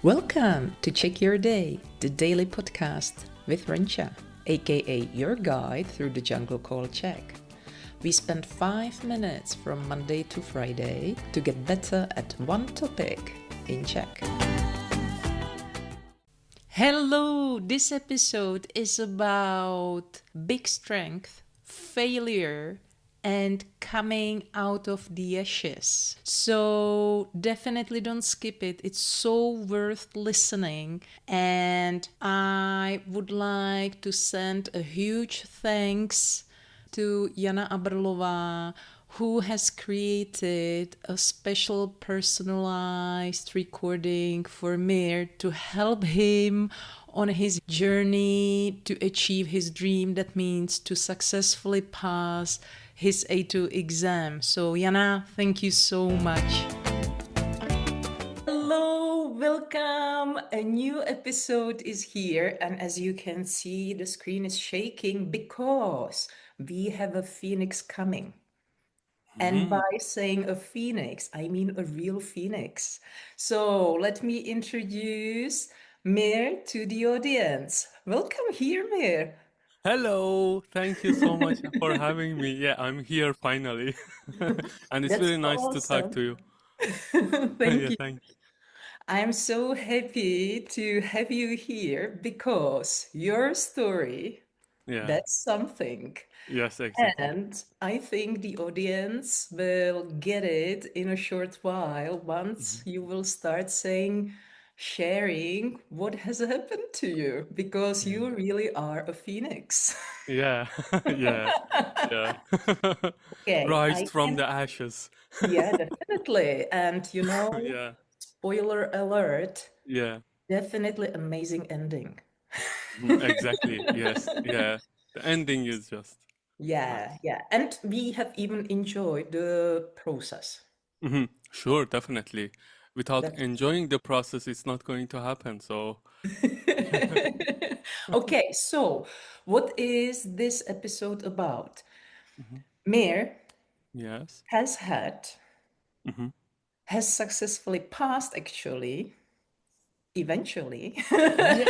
Welcome to Check Your Day, the daily podcast with Rencha, aka your guide through the jungle called Czech. We spend 5 minutes from Monday to Friday to get better at one topic in Czech. Hello, this episode is about big strength, failure, and coming out of the ashes. So definitely don't skip it. It's so worth listening. And I would like to send a huge thanks to Jana Abrlova, who has created a special personalized recording for Mir to help him on his journey to achieve his dream. That means to successfully pass his A2 exam. So Jana, thank you so much. Hello, welcome. A new episode is here. And as you can see, the screen is shaking because we have a phoenix coming. And by saying a phoenix, I mean a real phoenix. So let me introduce Mir to the audience. Welcome here, Mir. Hello, thank you so much for having me. Yeah, I'm here finally. And it's That's really nice to talk awesome. to you. Thank Yeah, you. thank I'm so happy to have you here because your story, Yeah, that's something. yes, exactly. And I think the audience will get it in a short while once Mhm. you will start sharing what has happened to you because Yeah, you really are a phoenix. yeah, yeah, yeah. Okay, I Rised from can, the ashes. yeah, definitely. And Yeah, spoiler alert, yeah, definitely amazing ending. exactly. Yes, yeah. The ending is just Yeah, nice. yeah. And we have even enjoyed the process. Sure, definitely. Without That's enjoying the process, it's not going to happen. So, okay, so what is this episode about? mhm, Mir yes. has had, Mhm. has successfully passed actually, eventually, Yes.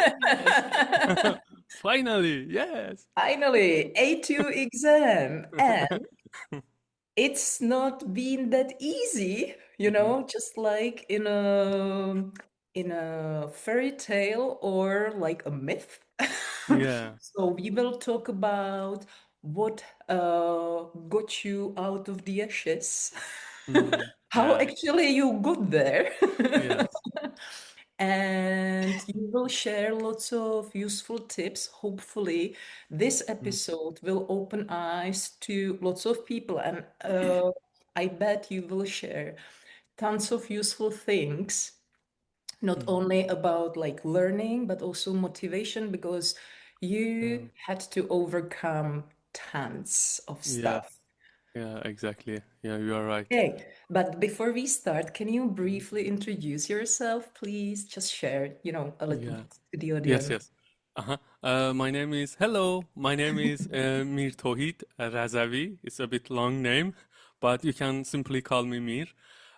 Finally, yes. finally, A2 exam. And it's not been that easy, Mhm. just like in a fairy tale or like a myth. Yeah. So we will talk about what got you out of the ashes, how Yeah. actually you got there. Yes. And you will share lots of useful tips. Hopefully, this Mm, episode will open eyes to lots of people, and I bet you will share tons of useful things, not mm, only about like learning, but also motivation, because yeah. you had to overcome tons of Yeah. stuff. Yeah. Exactly. Yeah. You are right. Okay, but before we start, can you Mhm. briefly introduce yourself, please? Just share, a little Yeah. bit to the Yes. audience. Yes. Uh-huh. My name is Hello. My name is Mir Tohid Razavi. It's a bit long name, but you can simply call me Mir.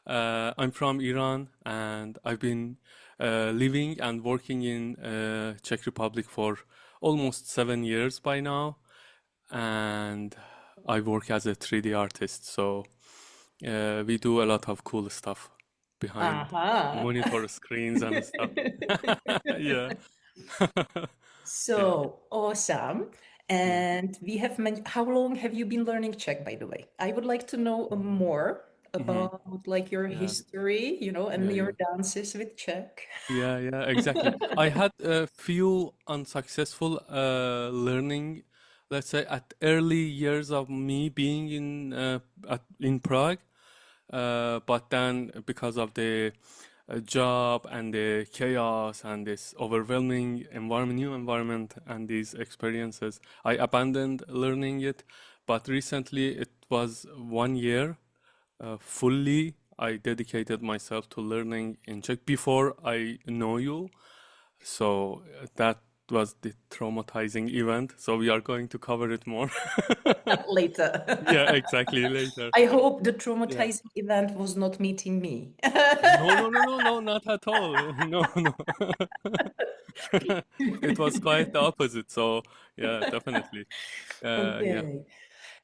I'm from Iran, and I've been living and working in Czech Republic for almost 7 years by now. And I work as a 3D artist. So we do a lot of cool stuff behind Aha. monitor screens and stuff. Yeah. Yeah. So awesome. Yeah. And we have how long have you been learning Czech, by the way? I would like to know more Hmm. about like your Yeah. history, and Yeah. your Yeah. dances with Czech. Yeah. Yeah. Exactly. I had a few unsuccessful learning, let's say, at early years of me being in Prague. But then, because of the job and the chaos and this overwhelming environment, new environment, and these experiences, I abandoned learning it. But recently, it was 1 year fully. I dedicated myself to learning in Czech before I know you. So that was the traumatizing event. So we are going to cover it more. Later. Yeah, exactly, later. I hope the Yeah. traumatizing event was not meeting me. No, no, no, no, no, not at all. No, no. It was quite the opposite. So yeah, definitely. Yeah. Okay.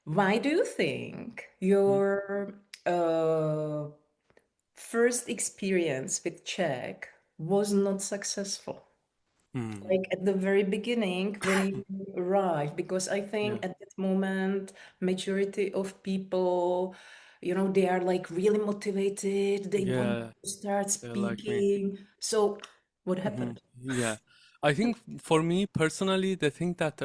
Why do you think Mm, your uh, first experience with Czech was not successful? mm, Like at the very beginning when you arrive, because I yeah. think at that moment, majority of people, they are like really motivated, they want Yeah, to start they're like me. speaking. So what Hmm. happened? Yeah, I think for me personally, the thing that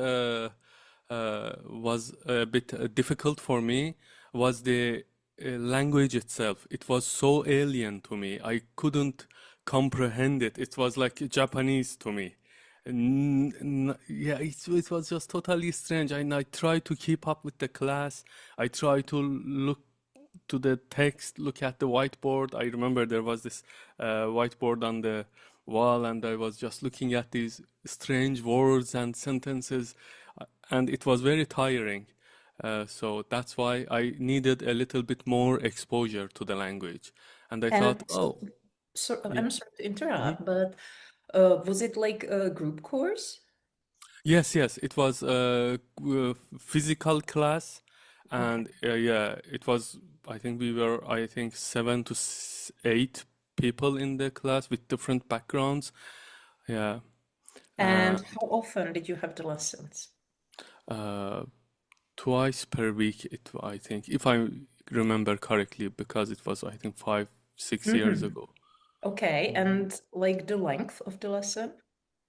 was a bit difficult for me was the language itself. It was so alien to me. I couldn't comprehend it. It was like Japanese to me. Yeah, it was just totally strange. And I tried to keep up with the class. I tried to look to the text, look at the whiteboard. I remember there was this whiteboard on the wall, and I was just looking at these strange words and sentences, and it was very tiring. So that's why I needed a little bit more exposure to the language. And I And thought, oh, yeah. I'm sorry to Mhm. interrupt, but was it like a group course? Yes, yes, it was a physical class, Okay. and yeah, it was. I think we were, I think, 8 people in the class with different backgrounds. Yeah, uh, And how often did you have the lessons? uh, twice per week. I think, if I remember correctly, because it was, I think, 5, 6 years Hmm. ago. Okay, Mhm. and like the length of the lesson?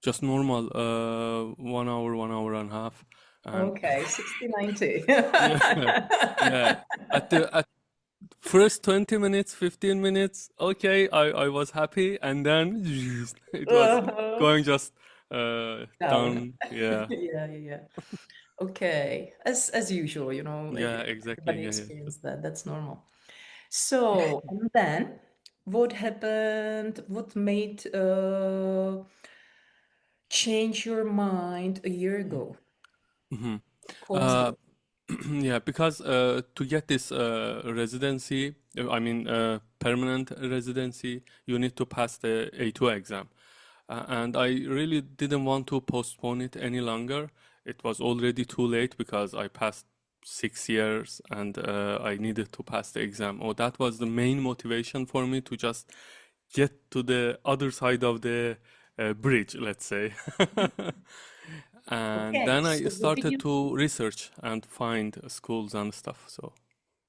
Just normal, 1 hour, 1 hour and a half, and Okay, 60, 90. yeah, yeah. At first 20 minutes, 15 minutes, okay, I was happy, and then it was Uh-huh. going just Down. down. Yeah, Yeah, yeah, yeah. Okay. As usual, like yeah, exactly. everybody Yeah, yeah. experienced that. That's normal. So, and then what happened? What made change your mind a year ago? Hmm. What caused Uh, it? yeah, because to get this residency, I mean permanent residency, you need to pass the A2 exam. And I really didn't want to postpone it any longer. It was already too late because I passed 6 years, and I needed to pass the exam. Oh, that was the main motivation for me to just get to the other side of the bridge, let's say. And Okay, then I so what did started you to research and find schools and stuff. So,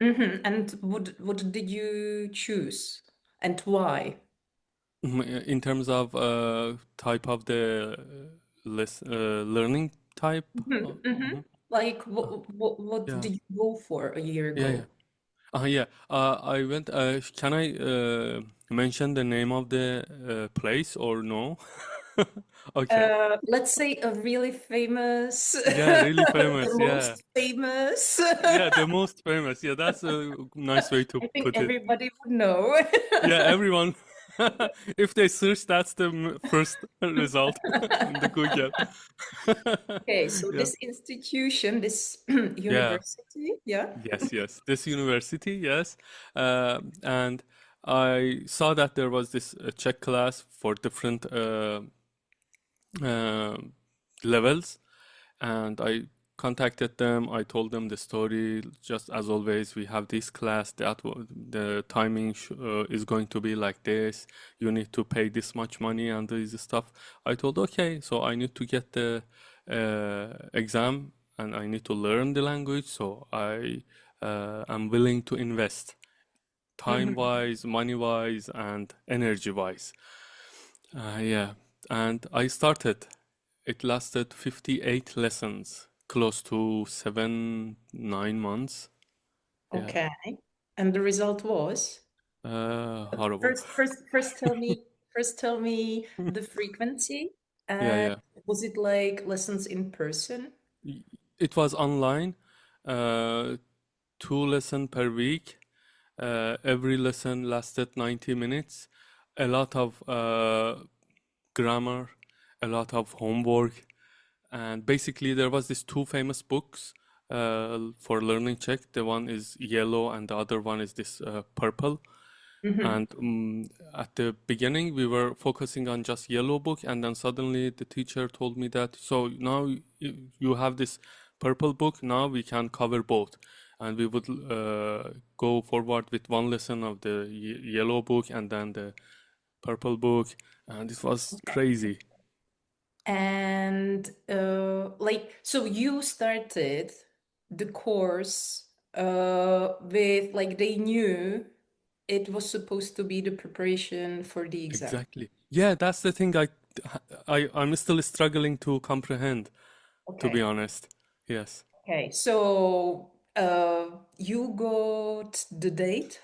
And what did you choose and why? in terms of type of the learning type, Hmm. Hmm. mhm. Like Uh, what yeah, did you go for a year yeah, yeah. ago? Yeah. I went. Can I mention the name of the place or no? Okay. Let's say a really famous, Yeah, really the famous. Yeah. most famous. Yeah, the most famous. Yeah, that's a nice way to I think put it. everybody would know. Yeah, everyone. If they search, that's the first result in the Google. Okay, so Yeah. this institution, this Yeah. university, yeah. Yes, yes. This university, yes. And I saw that there was this Czech class for different uh, levels, and I contacted them. I told them the story. Just as always, we have this class. The timing is going to be like this. You need to pay this much money and this stuff. I told, okay, so I need to get the exam, and I need to learn the language. So I am willing to invest time Mhm. wise, money wise, and energy wise. Yeah, and I started. It lasted 58 lessons, close to 7, 9 months. Yeah, Okay. And the result was? horrible. First tell me the frequency. Yeah, And yeah. was it like lessons in person? Y- It was online, uh, 2 lesson per week. Every lesson lasted 90 minutes. A lot of grammar, a lot of homework. and basically there was these two famous books for learning Czech. The one is yellow and the other one is this purple. Mm-hmm. And at the beginning, we were focusing on just yellow book, and then suddenly the teacher told me that, so now you have this purple book, now we can cover both. And we would go forward with one lesson of the yellow book and then the purple book, and it was crazy. And like, so you started the course with like they knew it was supposed to be the preparation for the exam. Exactly. Yeah, that's the thing I'm still struggling to comprehend, to be Okay. honest. Yes. Okay. So you got the date.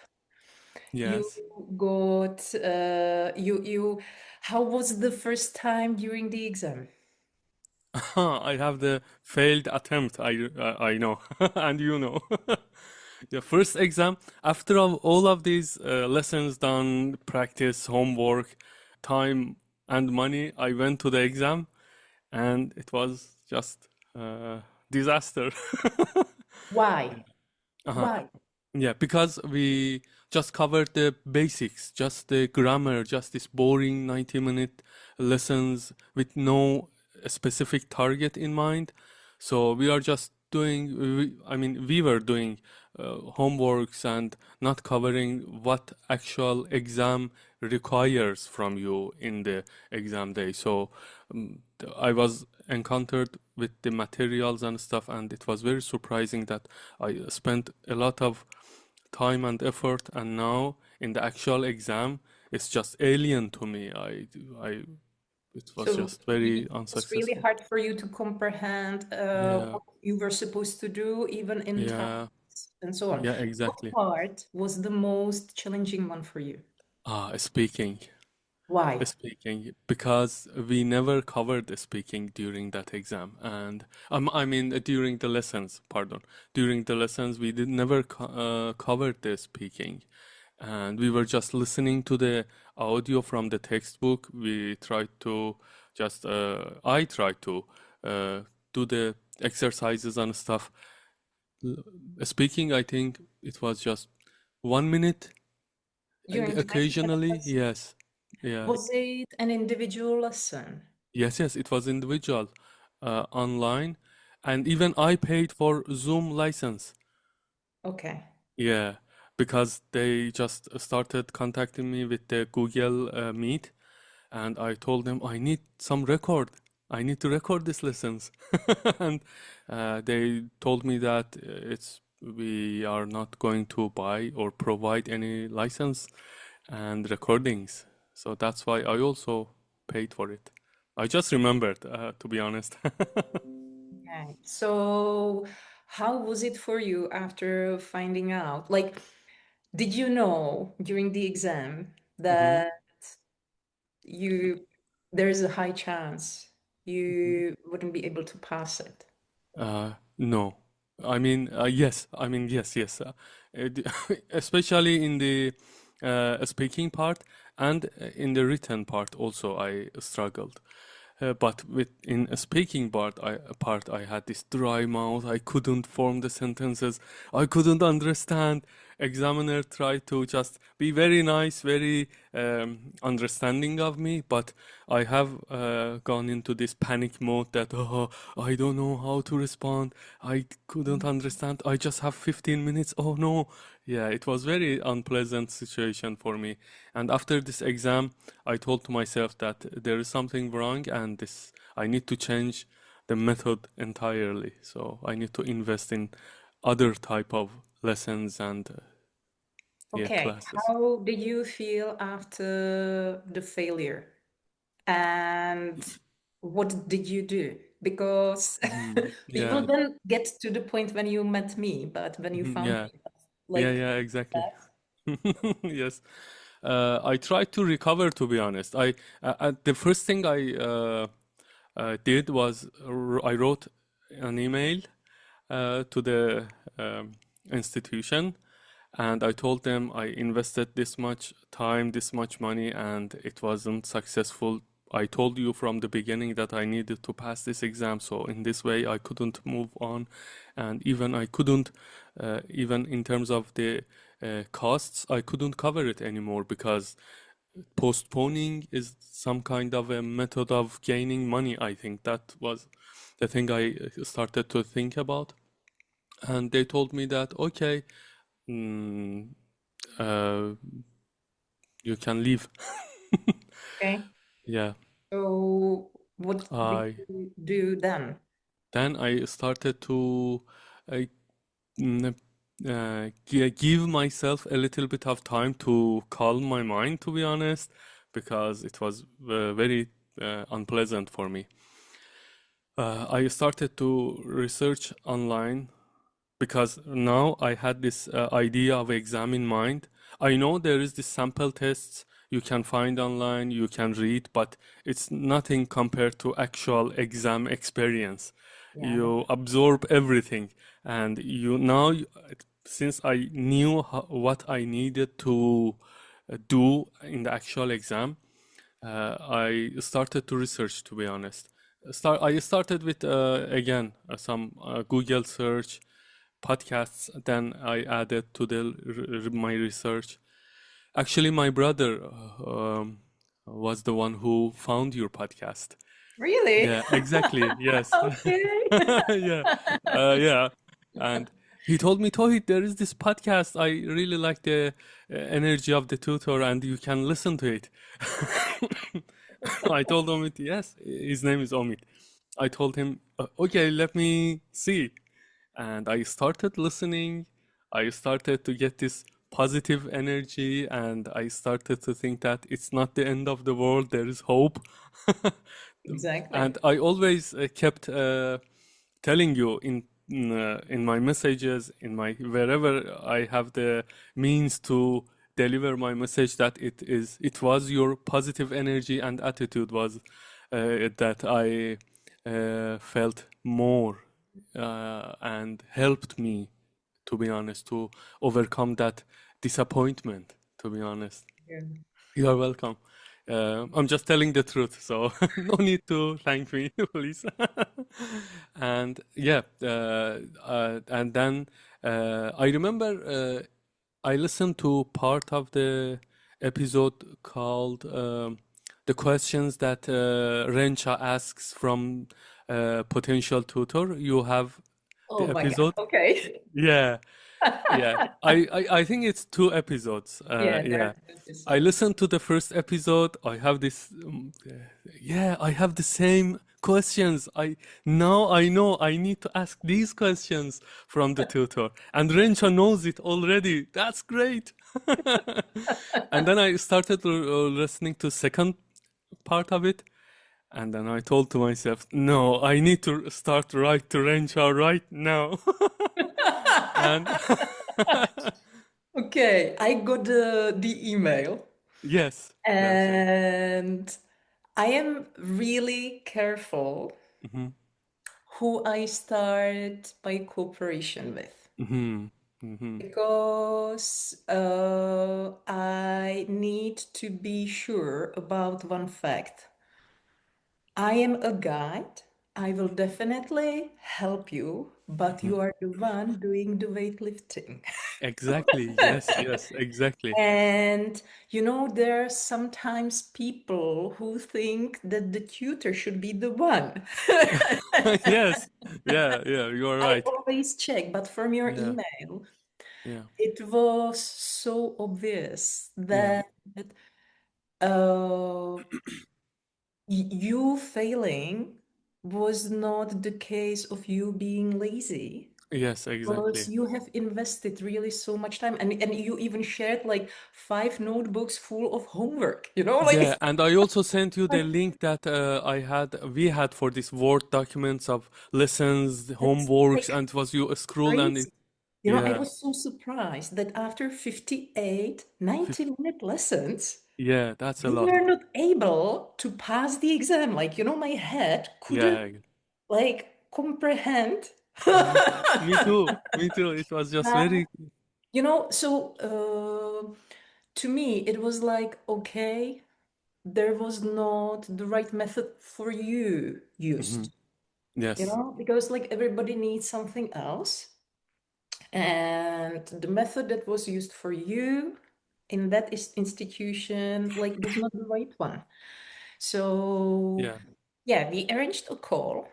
You Yes. got you how was the first time during the exam? I have the failed attempt. I know, and you know. The first exam after all of these lessons done, practice, homework, time, and money, I went to the exam, and it was just disaster. Why? Uh-huh. Why? Yeah, because we just covered the basics, just the grammar, just this boring 90-minute lessons with no specific target in mind. So we are just doing, I mean, we were doing homeworks and not covering what actual exam requires from you in the exam day. So I was encountered with the materials and stuff, and it was very surprising that I spent a lot of time and effort, and now in the actual exam, it's just alien to me. It was So just very it was really unsuccessful. hard for you to comprehend Yeah, what you were supposed to do, even in time yeah, and so on. yeah, What exactly. part was the most challenging one for you? Speaking. Why? Speaking, because we never covered the speaking during that exam, and I mean during the lessons, pardon. During the lessons, we did never covered the speaking, and we were just listening to the audio from the textbook. We tried to I tried to uh, do the exercises and stuff. Speaking, I think it was just 1 minute, During the occasionally, lesson, yes, yeah. was it an individual lesson? Yes, yes, it was individual, online, and even I paid for Zoom license. Okay. Yeah, because they just started contacting me with the Google Meet, and I told them I need some record. I need to record these lessons, and they told me that it's we are not going to buy or provide any license and recordings. So that's why I also paid for it. I just remembered, to be honest. Okay. So how was it for you after finding out? Like, did you know during the exam hmm that you there's a high chance hmm you wouldn't be able to pass it? No. I mean, yes. I mean, yes, yes. Especially in the speaking part and in the written part also, I struggled. But with in a speaking part, I had this dry mouth. I couldn't form the sentences. I couldn't understand. Examiner tried to just be very nice, very understanding of me, but I have gone into this panic mode that, oh, I don't know how to respond. I couldn't understand. I just have 15 minutes. Oh no. Yeah, it was very unpleasant situation for me. And after this exam, I told to myself that there is something wrong, and this I need to change the method entirely. So I need to invest in other type of lessons and yeah, Okay. classes. How did you feel after the failure? And what did you do? Because we will Yeah. then get to the point when you met me, but when you found Yeah. me, Yeah, like yeah, exactly. that. Yes. I tried to recover, to be honest. The first thing I did was I wrote an email to the institution, and I told them I invested this much time, this much money, and it wasn't successful I told you from the beginning that I needed to pass this exam, so in this way I couldn't move on, and even I couldn't, even in terms of the costs, I couldn't cover it anymore because postponing is some kind of a method of gaining money. I think that was the thing I started to think about, and they told me that okay, mm, uh, you can leave. Okay. Yeah, So what did I you do then? then I started to uh, mm, give myself a little bit of time to calm my mind, to be honest, because it was very unpleasant for me. I started to research online because now I had this idea of exam in mind. I know there is this sample tests you can find online, you can read, but it's nothing compared to actual exam experience. Yeah, You absorb everything, and since I knew what I needed to do in the actual exam, I started to research, to be honest. I started with again some Google search, podcasts. Then I added to my research. Actually, my brother was the one who found your podcast. really? Yeah, exactly. Yes. Okay. Yeah. Yeah. And he told me, Tohit, there is this podcast. I really like the energy of the tutor, and you can listen to it. I told him, yes, his name is Omid. I told him, okay, let me see. And I started listening. I started to get this positive energy, and I started to think that it's not the end of the world, there is hope. Exactly. And I always kept telling you in my messages, in my wherever I have the means to deliver my message, that it was your positive energy and attitude was that I felt more and helped me, to be honest, to overcome that disappointment, to be honest. Yeah. You are welcome. I'm just telling the truth, so no need to thank me, please. And yeah, and then I remember I listened to part of the episode called "The Questions That Rencha Asks from Potential Tutor." You have Oh the my God. episode? Okay. Yeah, yeah. I think it's two episodes. Yeah, Yeah. there's two I episodes. listened to the first episode. I have this, yeah, I have the same questions. Now I know I need to ask these questions from the tutor. And Rencha knows it already. That's great. And then I started listening to second part of it. And then I told to myself, no, I need to start right to Rencha right now. And Okay, I got the email yes, yes. and I am really careful Hmm. who I start my cooperation with Hmm. Hmm. because I need to be sure about one fact. I am a guide. I will definitely help you, but Hmm. you are the one doing the weightlifting. Exactly. Yes, yes, exactly. And there are sometimes people who think that the tutor should be the one. Yes. Yeah, yeah, you are I right. always check, but from your Yeah, email, yeah, it was so obvious yeah. that uh, you failing was not the case of you being lazy. Yes, Because exactly. you have invested really so much time and you even shared like 5 notebooks full of homework, like Yeah, it's and I also sent you the like link that we had for this Word documents of lessons, that's homeworks, like and it was you scroll and it, crazy. I yeah, was so surprised that after 58 fif- 90-minute lessons, yeah, that's a you lot. were not able to pass the exam. Like, my head couldn't Yeah, like comprehend. yeah. Me too. Me too. It was just That, very, so to me, it was like, okay. there was not the right method for you Hmm. used, Yes. because like everybody needs something else. And the method that was used for you in that institution, like, was not the right one. So, Yeah. yeah, we arranged a call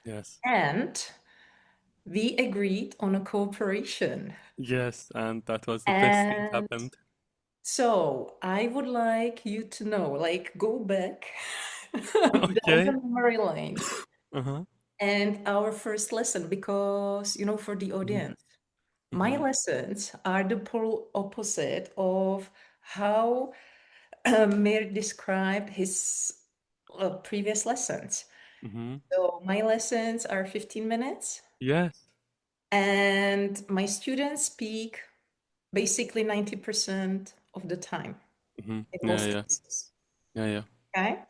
Yes. and we agreed on a cooperation. Yes. And that was the best thing And happened. so I would like you to know, like, go back down the Okay. memory lane Uh-huh. and our first lesson, because, for the Hmm. audience, my Hmm. lessons are the polar opposite of how Mir described his previous lessons. Hmm. So my lessons are 15 minutes, Yes. and my students speak basically 90% of the time Hmm. in Yeah. most Yeah. cases. Yeah. Yeah. Okay.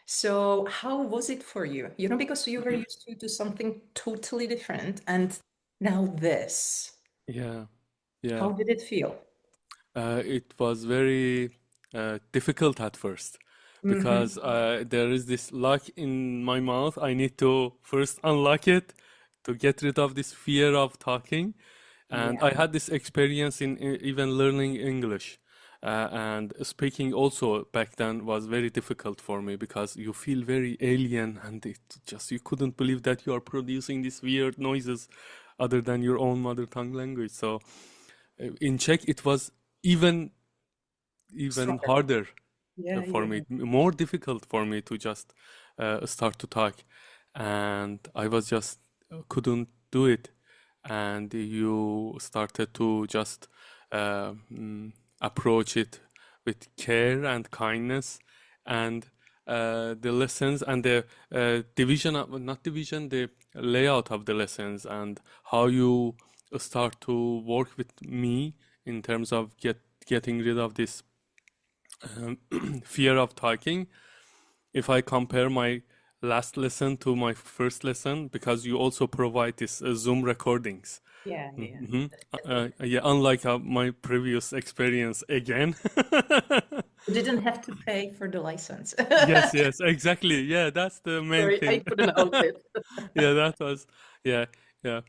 So how was it for you? Because you were used to something totally different, and now this. Yeah. Yeah. How did it feel? It was very difficult at first Mm-hmm. because there is this lock in my mouth. I need to first unlock it to get rid of this fear of talking. And Yeah. I had this experience in even learning English. And speaking also back then was very difficult for me because you feel very alien and it just you couldn't believe that you are producing these weird noises other than your own mother tongue language. So in Czech it was even even Stronger. harder Yeah, for yeah, me, yeah. more difficult for me to just start to talk, and I was just couldn't do it. And you started to just approach it with care and kindness, and the lessons and the division of, not division, the layout of the lessons and how you start to work with me in terms of getting rid of this um, fear of talking. If I compare my last lesson to my first lesson, because you also provide this Zoom recordings. Yeah, yeah. Hmm. Definitely. Yeah, unlike my previous experience again. You didn't have to pay for the license. Yes, yes, exactly. Yeah, that's the main Sorry, I thing. couldn't help it. Yeah, that was, yeah, yeah.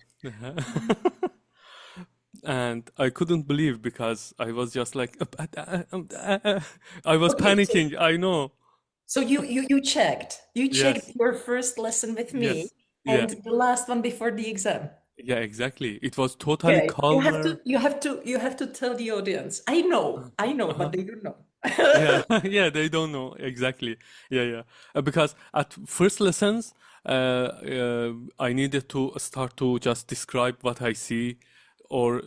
And I couldn't believe because I was just like, I was Okay, so panicking. I know. you checked Yes, your first lesson with me yes, yeah, and the last one before the exam. yeah, exactly. It was totally Okay, you have to calmer. you have to you have to tell the audience. I know, but Uh-huh. they don't know. Yeah, yeah, they don't know exactly. Yeah, yeah. Because at first lessons, I needed to start to just describe what I see or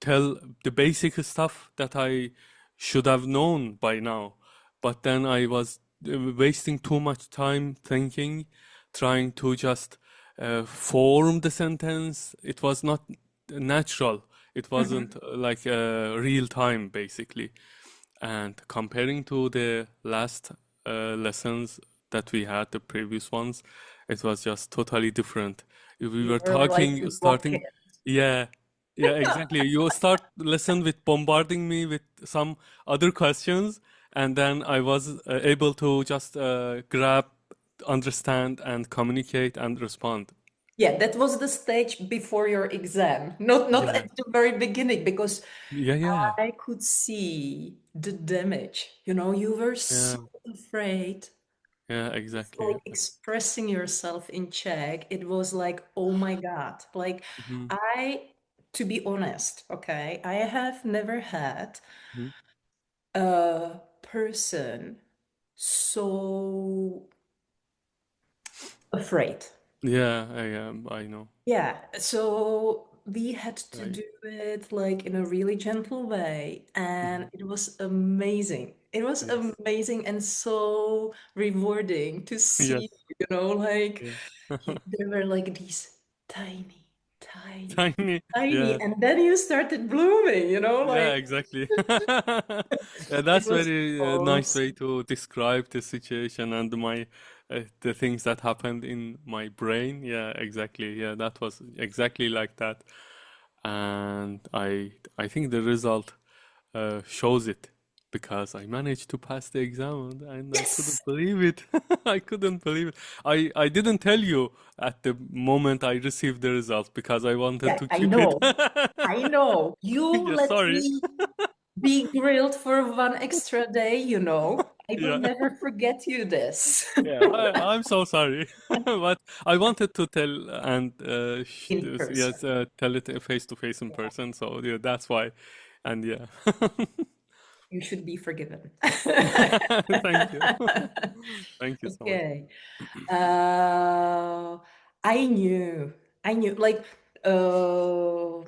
tell the basic stuff that I should have known by now. But then I was wasting too much time thinking, trying to just form the sentence. It was not natural. It wasn't Mhm. like real time, basically. And comparing to the last lessons that we had, the previous ones, it was just totally different. We You were were like talking, a starting, rocket. yeah, yeah, exactly. You start lesson with bombarding me with some other questions, and then I was able to just grab, understand, and communicate and respond. Yeah, that was the stage before your exam, not Yeah, at the very beginning, because yeah, yeah, I could see the damage. You were yeah, so afraid yeah, of exactly. like expressing yourself in Czech. It was like, oh my God. Like, Hmm. I, to be honest, okay, I have never had Hmm. a person so afraid. Yeah, I know. Yeah, so we had to Right. do it like in a really gentle way, and Mhm. it was amazing. It was Yes. amazing and so rewarding to Yes. see, like Yeah. there were like these tiny, tiny, Tiny. tiny, Yes. and then you started blooming, Yeah, like exactly. Yeah, it that's was very nice way awesome. to describe the situation and my the things that happened in my brain. Yeah, exactly. Yeah, that was exactly like that. And I think the result shows it. because I managed to pass the exam and I Yes. couldn't believe it. I couldn't believe it. I didn't tell you at the moment I received the results because I wanted Yeah, to I keep it. know. I know. You Yes, let sorry. me be grilled for one extra day, you know. I will Yeah. never forget you this. Yeah, I'm so sorry, but I wanted to tell and In person. yes, tell it face to face in person. So yeah, that's why, and yeah, You should be forgiven. thank you, thank you so much. Okay. Uh, I knew, like, uh,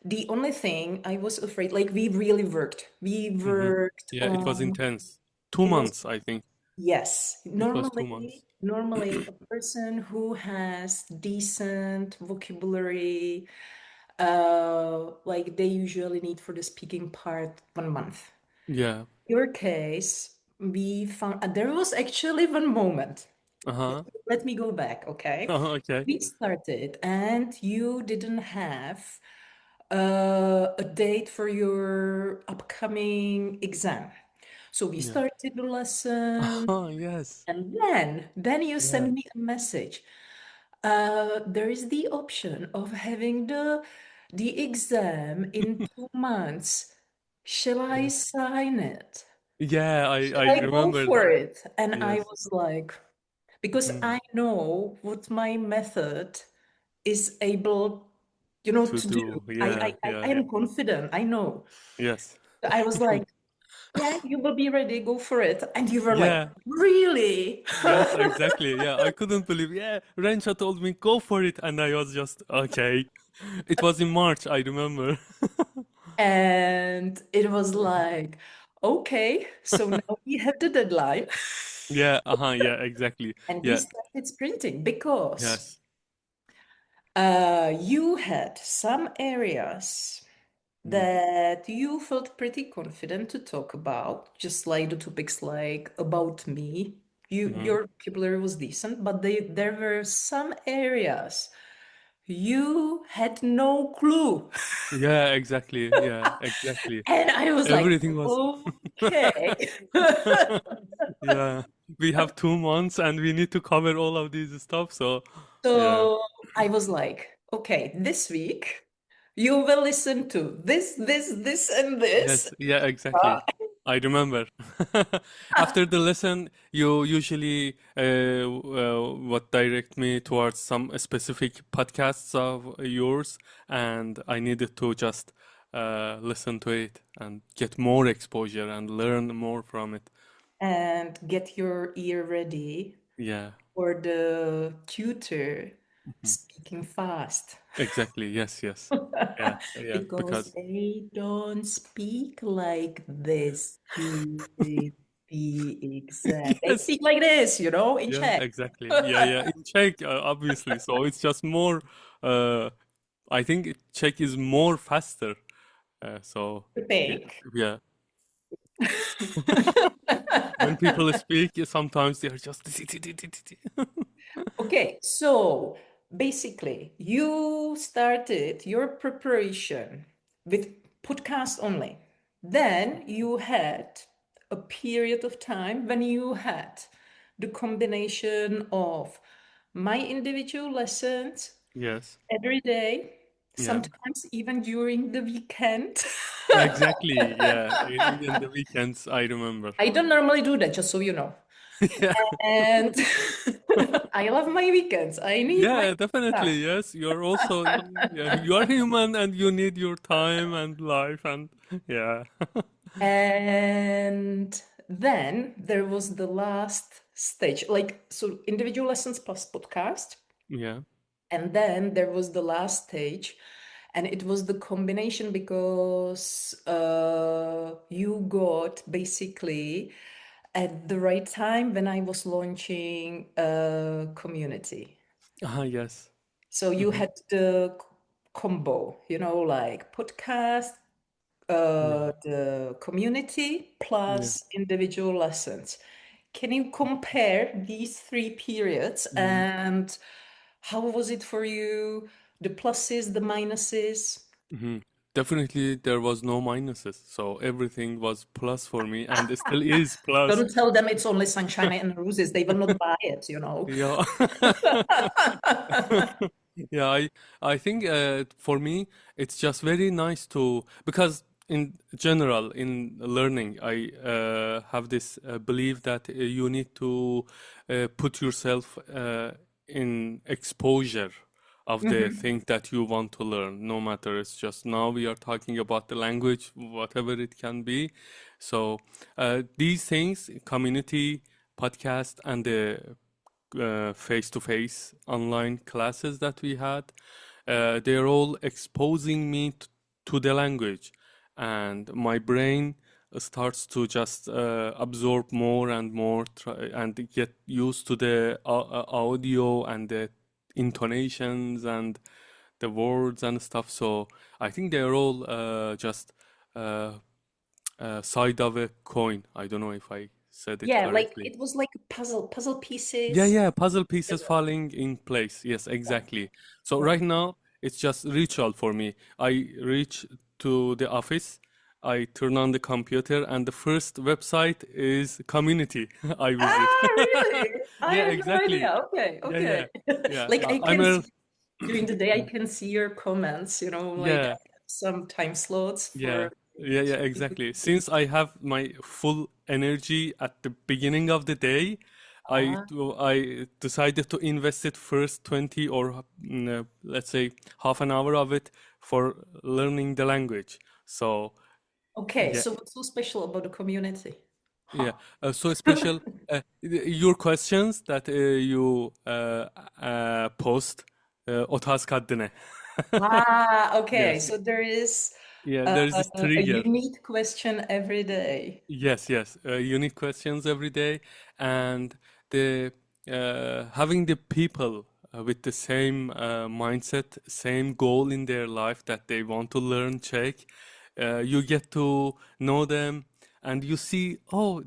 the only thing I was afraid, like, we really worked. We Hmm. worked Yeah, it was on, intense. Two it was, months, I think. yes, It was 2 months. normally a person who has decent vocabulary, like they usually need for the speaking part 1 month. Yeah. Your case, we found there was actually one moment. Uh-huh. Let me go back, okay? Okay. We started, and you didn't have a date for your upcoming exam. So we Yeah. started the lesson, Oh, yes. and then you Yeah. send me a message. There is the option of having the exam in 2 months. Shall I Yes. sign it? Yeah, Should I I go remember for that. it? And I Yes. was like, because Mm. I know what my method is able, you know, To to do. do. I, Yeah, I, I yeah. I am confident. I know. Yes. So I was like, yeah, you will be ready. Go for it. And you were like, Yeah. really? Yes, exactly. Yeah, I couldn't believe. Yeah, Rensha told me go for it, and I was just okay. It was in March, I remember. And it was like, okay, so now we have the deadline. Yeah, uh-huh, yeah, exactly. And we Yeah, started sprinting because yes. you had some areas Mm, that you felt pretty confident to talk about, just like the topics like about me. mhm. Your vocabulary was decent, but there were some areas you had no clue. Yeah, exactly. Yeah, exactly. And I was like, Everything was okay. yeah. We have 2 months and we need to cover all of these stuff, so yeah. So I was like, okay, this week you will listen to this, and this. Yes, yeah, exactly. I remember. After the lesson, you usually what direct me towards some specific podcasts of yours, and I needed to just listen to it and get more exposure and learn more from it. And get your ear ready Yeah, for the tutor mhm. speaking fast. Exactly. Yes, yes. Yeah, yeah. Because Because they don't speak like this during the exam. They yes, speak like this, in yeah, Czech. exactly. Yeah, yeah. In Czech, obviously. So it's just more. Uh, I think Czech is more faster. So You yeah, think? yeah. When people speak, sometimes they are just. Okay, so basically, you started your preparation with podcast only. Then you had a period of time when you had the combination of my individual lessons Yes. every day, Yeah. sometimes even during the weekend. Exactly. Yeah. In the weekends, I remember. I don't normally do that, just so you know. Yeah. And I love my weekends. I need my Yeah, time. definitely. Yes, you're also yeah, you are human and you need your time and life and yeah. And then there was the last stage, like, so individual lessons plus podcast. Yeah. And then there was the last stage, and it was the combination because you got basically at the right time when I was launching a community. Yes. So you Hmm. had the combo, like podcast, Yeah. the community Yeah. plus individual lessons. Can you compare these three periods Hmm. and how was it for you? The pluses, the minuses? Hmm. definitely there was no minuses, so everything was plus for me, and it still is plus. Don't tell them it's only sunshine and roses. They will not buy it, you know. Yeah. Yeah, I think for me it's just very nice to, because in general in learning I have this belief that you need to put yourself in exposure of the Mhm. thing that you want to learn, no matter it's just now we are talking about the language, whatever it can be. So these things, community, podcast, and the face-to-face online classes that we had, they're all exposing me to the language, and my brain starts to just absorb more and more, and get used to the audio and the intonations and the words and stuff. So I think they're all just uh, side of a coin. I don't know if I said it Yeah, like correctly. it was like a puzzle Yeah, pieces. yeah, puzzle pieces falling in place. Yes, Yeah, exactly. So yeah. right now it's just ritual for me. I reach to the office, I turn on the computer, and the first website is community I visit. Ah, really? I Yeah, had no exactly. idea. Okay, Yeah, yeah, okay. yeah. Like I I'm can a see during the day, I can see your comments, you know, like I yeah. have some time slots Yeah, for yeah, yeah, exactly. Since I have my full energy at the beginning of the day, ah, I decided to invest it first 20 or let's say half an hour of it for learning the language. So okay. yeah, So what's so special about the community? yeah. Huh. So special your questions that you post o tarz kaddine. Ah, okay. Yes. So there is Yeah, uh, there's this a trigger. unique question every day. Yes, yes. Unique questions every day, and the having the people with the same mindset, same goal in their life that they want to learn Czech. You get to know them, and you see, oh,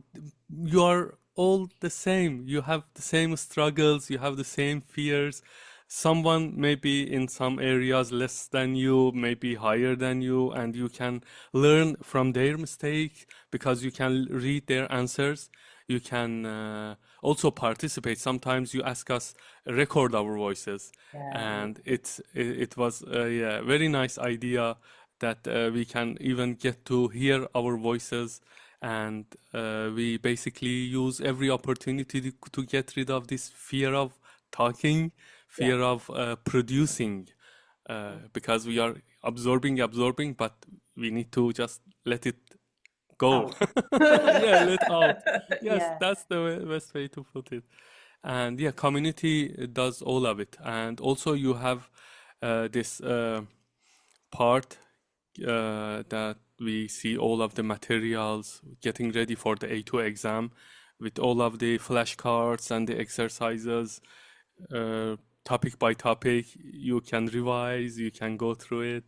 you are all the same. You have the same struggles. You have the same fears. Someone maybe in some areas less than you, maybe higher than you, and you can learn from their mistakes because you can read their answers. You can also participate. Sometimes you ask us record our voices, Yeah, yeah. and it was yeah, very nice idea that we can even get to hear our voices, and we basically use every opportunity to get rid of this fear of talking, Yeah. fear of producing, because we are absorbing, but we need to just let it go. Out. Yeah, let out. Yes, Yeah. that's the best way to put it. And yeah, community does all of it. And also you have this part that we see all of the materials getting ready for the A2 exam with all of the flashcards and the exercises, uh, topic by topic. You can revise, you can go through it.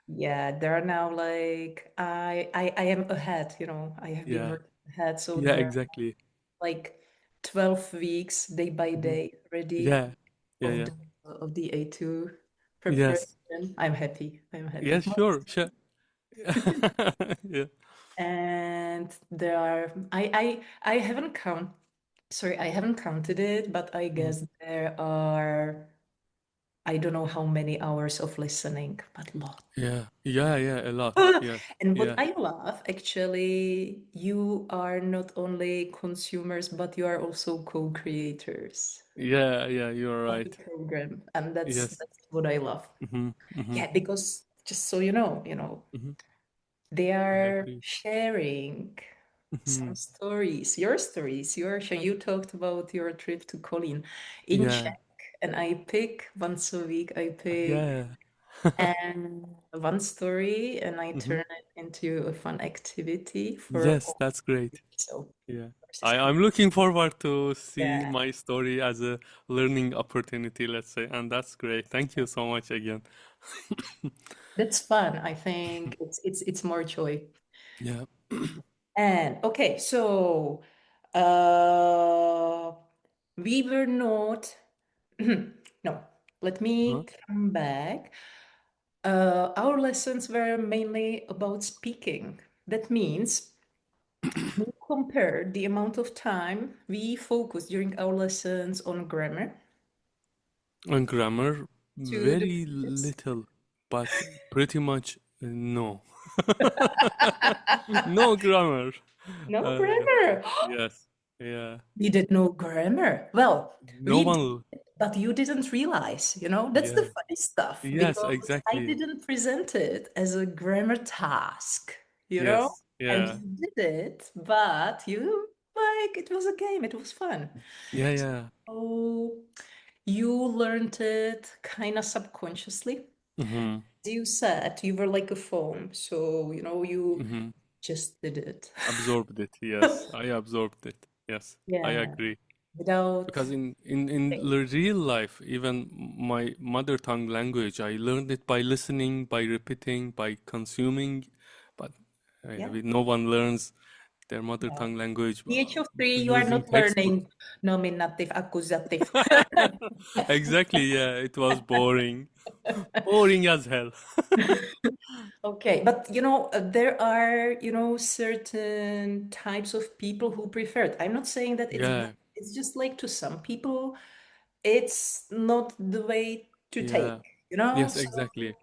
Yeah, there are now like I am ahead, you know. I have been Yeah, working ahead, so yeah, there are exactly. like 12 weeks day by Mhm. day ready Yeah, yeah, of yeah. the A2 Yes, preparation. I'm happy. I'm happy. yes, sure, sure. Yeah. And there are I haven't I haven't counted it, but I Mhm. guess there are I don't know how many hours of listening, but lot. Yeah, yeah, yeah, a lot. Yes, And what yeah, I love, actually, you are not only consumers, but you are also co-creators yeah, yeah, you're of the right. program. And Yes. that's what I love. Hmm, hmm, Yeah, because just so you know, hmm. they I are agree. sharing Hmm. some stories, your stories. You talked about your trip to Colin in Yeah, Czech, and I pick once a week, I pick yeah. and one story and I Hmm. turn it into a fun activity for Yes, all. that's great. So Yeah. yours is I'm looking forward to see yeah, my story as a learning opportunity, let's say, and that's great. Thank you so much again. that's fun. I think it's more joy. Yeah. And okay, so uh we were not no, let Huh? me come back. Our lessons were mainly about speaking. That means we compared the amount of time we focused during our lessons on grammar On grammar, to the very previous. little, but pretty much no. No grammar. No Uh, grammar. yes, yeah. You did no grammar. Well, No we did, one, but you didn't realize, you know? That's the yeah. funny stuff Yes, because I exactly. didn't present it as a grammar task, you know? Yes, And yeah. you did it, but you like it was a game, it was fun. Yeah, yeah. So you learned it kind of subconsciously. Mm-hmm. As you said, you were like a foam, so you know, you Mm-hmm. just did it. Absorbed it. Yes, I absorbed it. Yes, I Yeah, agree. without Because in thinking. the real life, even my mother tongue language, I learned it by listening, by repeating, by consuming. But Yeah, no one learns their mother no. tongue language The age of three, you are using not textbook. learning nominative, accusative. Exactly, yeah, it was boring. Boring as hell. Okay, but you know, there are, you know, certain types of people who prefer it. I'm not saying that it's bad. Yeah, It's just like to some people, it's not the way to take, yeah. you know? Yes, So, exactly.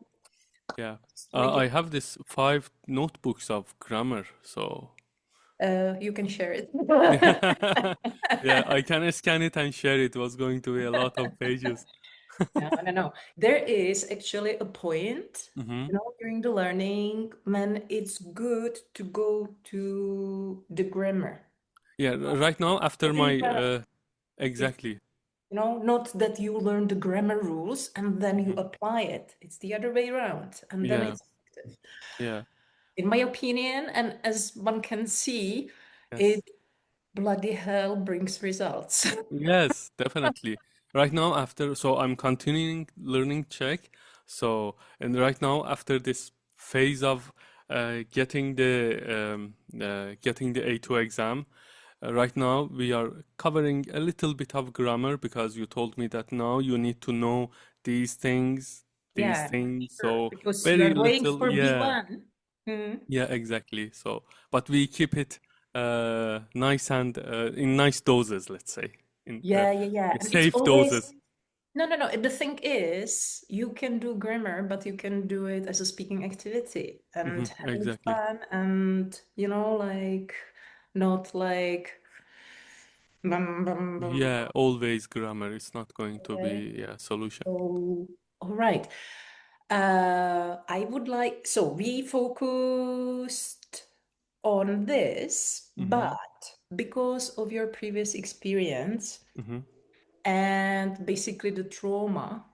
Yeah. like, I have this 5 notebooks of grammar, so you can share it. yeah, I can scan it and share it. Was going to be a lot of pages. No, no, no. There is actually a point, Hmm. you know, during the learning when it's good to go to the grammar. Yeah, right now after Getting my back, it's, exactly. you know, not that you learn the grammar rules and then you Hmm. apply it. It's the other way around, and then Yeah, it's effective. yeah, In my opinion, and as one can see, yes. it bloody hell brings results. Yes, definitely. Right now, after, so I'm continuing learning Czech. So, and right now, after this phase of getting the A2 exam, right now we are covering a little bit of grammar because you told me that now you need to know these things, these Yeah, things. sure. So Because you are very going little, for yeah. B1. Mhm. Yeah, exactly. So, but we keep it nice and in nice doses, let's say, in Yeah, yeah, yeah. And it's safe always doses. no, no, no. The thing is, you can do grammar, but you can do it as a speaking activity and Hmm. having Exactly. fun and, you know, like not like bum, bum, bum. Yeah, always grammar is not going to Okay. be a solution. So, all right. I would like, so we focused on this, Hmm. but because of your previous experience, Hmm. and basically the trauma,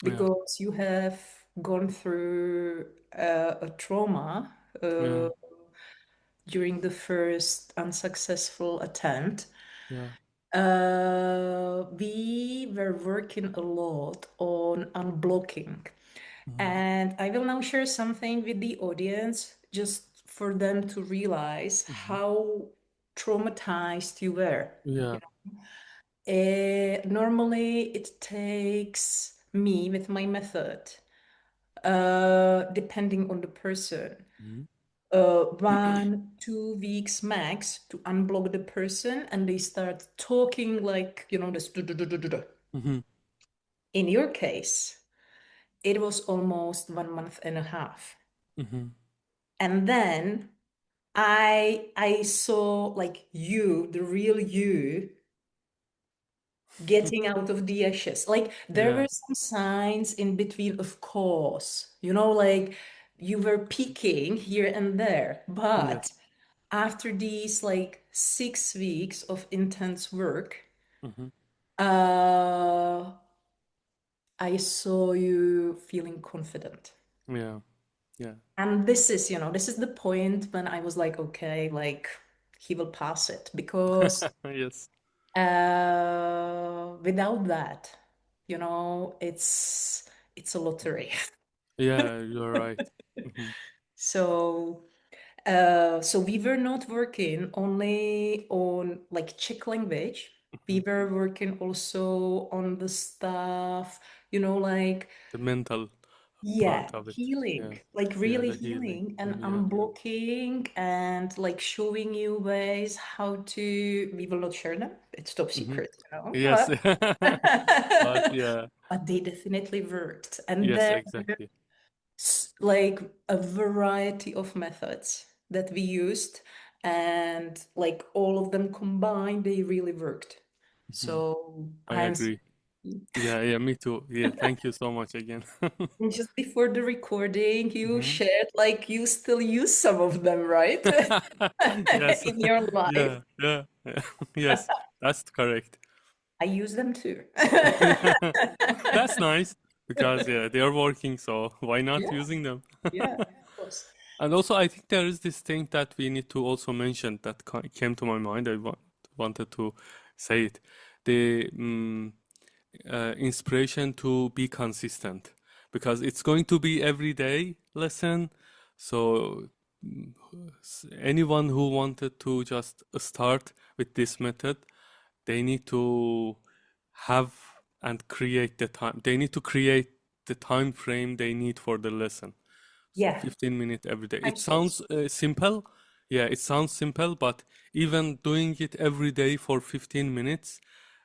Yeah, because you have gone through a trauma yeah, during the first unsuccessful attempt. yeah. We were working a lot on unblocking. Hmm. And I will now share something with the audience just for them to realize Hmm. how traumatized you were. Yeah. Normally, it takes me with my method, depending on the person, Hmm. 1, 2 weeks max to unblock the person, and they start talking like, you know, this. Hmm. In your case, it was almost 1 month and a half. Hmm. And then I saw like you, the real you, getting out of the ashes. Like there Yeah. were some signs in between, of course, you know, like you were peaking here and there. But Yes. after these like 6 weeks of intense work, Hmm. uh, I saw you feeling confident. Yeah. Yeah. And this is, you know, this is the point when I was like, okay, like he will pass it because Yes. without that, you know, it's a lottery. Yeah, you're right. Hmm. So, so we were not working only on like Czech language. Hmm. We were working also on the stuff, you know, like The mental Yeah, part of it. healing, Yeah, like yeah, really the healing. healing and Yeah. unblocking and like showing you ways how to, we will not share them. It's top Hmm. secret, you know. Yes. But yeah, But they definitely worked. And yes, then exactly. like a variety of methods that we used, and like all of them combined, they really worked. Hmm. So I I'm so agree. Yeah, yeah, me too. Yeah, thank you so much again. And just before the recording, you Hmm. shared like you still use some of them, right? Yes. In your life. Yeah, yeah, yeah. Yes, that's correct. I use them too. That's nice because yeah, they are working, so why not Yeah, using them? yeah, of course. And also, I think there is this thing that we need to also mention that came to my mind. Wanted to say it. The inspiration to be consistent because it's going to be everyday lesson. So anyone who wanted to just start with this method, they need to have and create the time. They need to create the time frame they need for the lesson. So Yeah, 15 minutes every day. It time slots. sounds simple. Yeah, it sounds simple, but even doing it every day for 15 minutes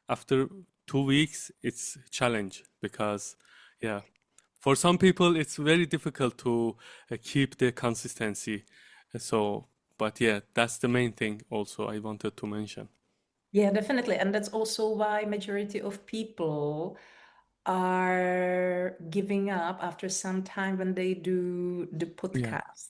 after 2 weeks, it's a challenge because, yeah, for some people, it's very difficult to keep the consistency. So, but yeah, that's the main thing also I wanted to mention. Yeah, definitely. And that's also why majority of people are giving up after some time when they do the Yeah. podcast.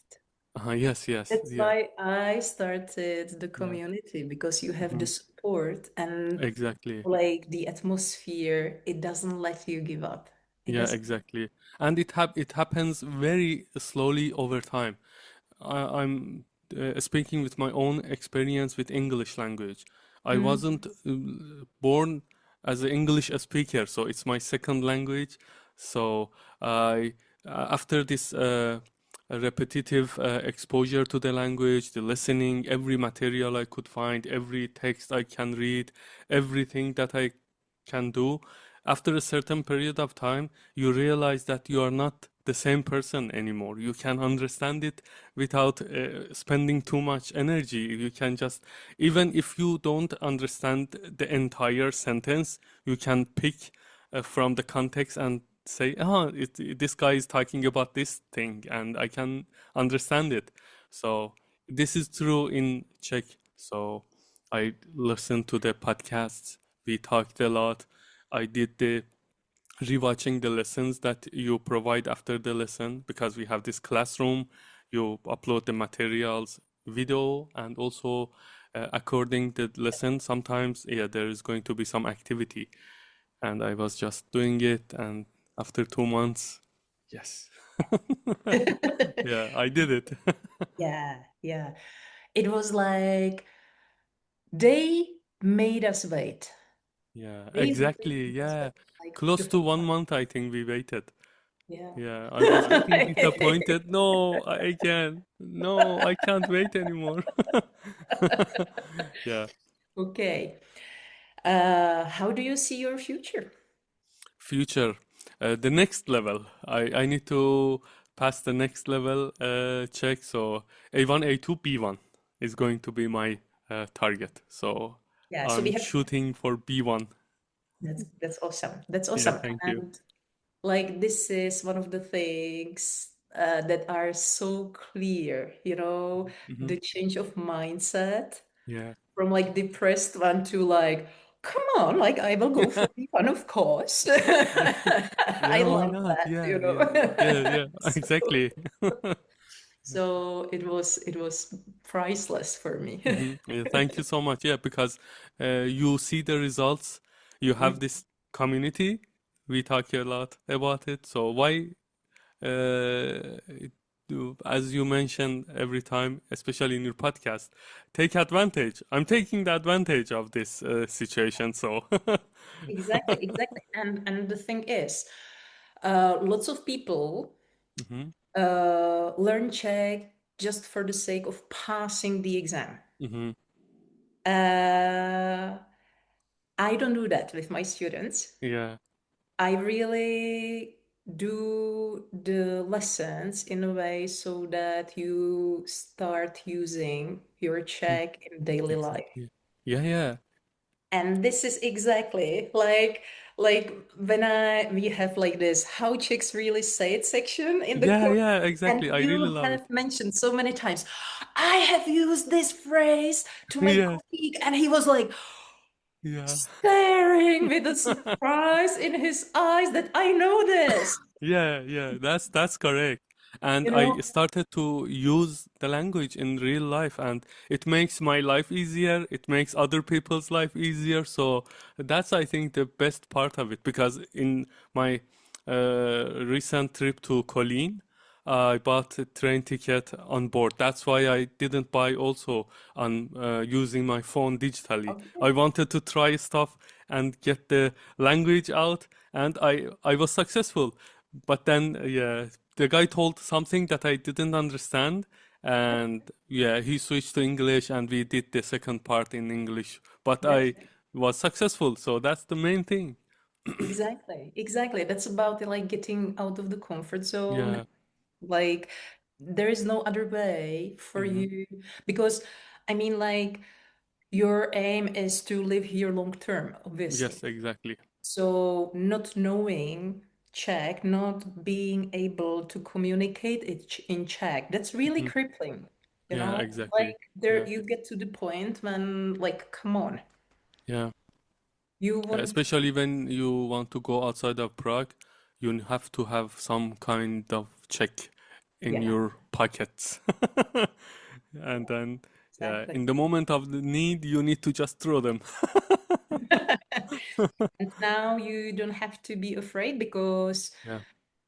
Yes, yes, That's yeah, why I started the yeah. community, because you have the Hmm. support and Exactly. like the atmosphere, it doesn't let you give up. It Yeah, doesn't. exactly. And it happens very slowly over time. I'm speaking with my own experience with English language. I Mm. wasn't born as an English speaker, so it's my second language. So I, after this repetitive exposure to the language, the listening, every material I could find, every text I can read, everything that I can do, after a certain period of time, you realize that you are not the same person anymore. You can understand it without spending too much energy. You can just, even if you don't understand the entire sentence, you can pick from the context and say, oh, this guy is talking about this thing, and I can understand it. So this is true in Czech. So I listened to the podcasts. We talked a lot. I did the rewatching the lessons that you provide after the lesson because we have this classroom. You upload the materials, video, and also according the lesson, sometimes yeah, there is going to be some activity, and I was just doing it, and after 2 months, yes, yeah, I did it. Yeah, yeah. It was like they made us wait. Yeah, They really exactly. made us Yeah, wait. Like close the to 1 month, I think we waited. yeah. Yeah, I was getting disappointed. No, I can't. No, I can't wait anymore. Yeah, Okay. How do you see your future? future. The next level. I need to pass the next level check. So A1, A2, B1 is going to be my target. So Yeah, so we I'm have shooting for B1. that's awesome. That's Yeah, awesome. thank you. And like this is one of the things that are so clear, you know, Hmm. the change of mindset Yeah. from like depressed one to like, come on, like I will go for the fun, of course. I Yeah, why love not? that, you Yeah, know. yeah, yeah, yeah, So, exactly. so it was priceless for me. Yeah, thank you so much. Yeah, because you see the results, you have this community. We talk a lot about it. So why, uh, as you mentioned every time, especially in your podcast, take advantage. I'm taking the advantage of this situation. So Exactly, exactly. And the thing is, lots of people hmm. learn Czech just for the sake of passing the exam. Hmm. Uh, I don't do that with my students. Yeah. I really do the lessons in a way so that you start using your Mm, Czech in daily life. exactly. Yeah, yeah. And this is exactly like when we have like this how chicks really say it section in the Yeah, course, yeah, and exactly. I really you love it. have mentioned so many times, I have used this phrase to my Yes, colleague, and he was like yeah. staring with a surprise in his eyes that I know this, Yeah, yeah, that's correct. And you I know. started to use the language in real life, and it makes my life easier. It makes other people's life easier. So that's, I think, the best part of it. Because in my recent trip to Colleen, I bought a train ticket on board. That's why I didn't buy also on using my phone digitally. I Okay. wanted to try stuff and get the language out, and I was successful. But then, yeah, the guy told something that I didn't understand, and yeah, he switched to English, and we did the second part in English. But That's I was successful, so that's the main thing. exactly. That's about like getting out of the comfort zone. Yeah. Like there is no other way for Hmm. you, because I mean like your aim is to live here long term, obviously. Yes, exactly. So not knowing Czech, not being able to communicate it in Czech, that's really Hmm. crippling. You Yeah, know, exactly. like there Yeah, you get to the point when like, come on, yeah. you want, Especially when you want to go outside of Prague, you have to have some kind of check in yeah, your pockets. And then, yeah, exactly. in the moment of the need, you need to just throw them. And now you don't have to be afraid because Yeah.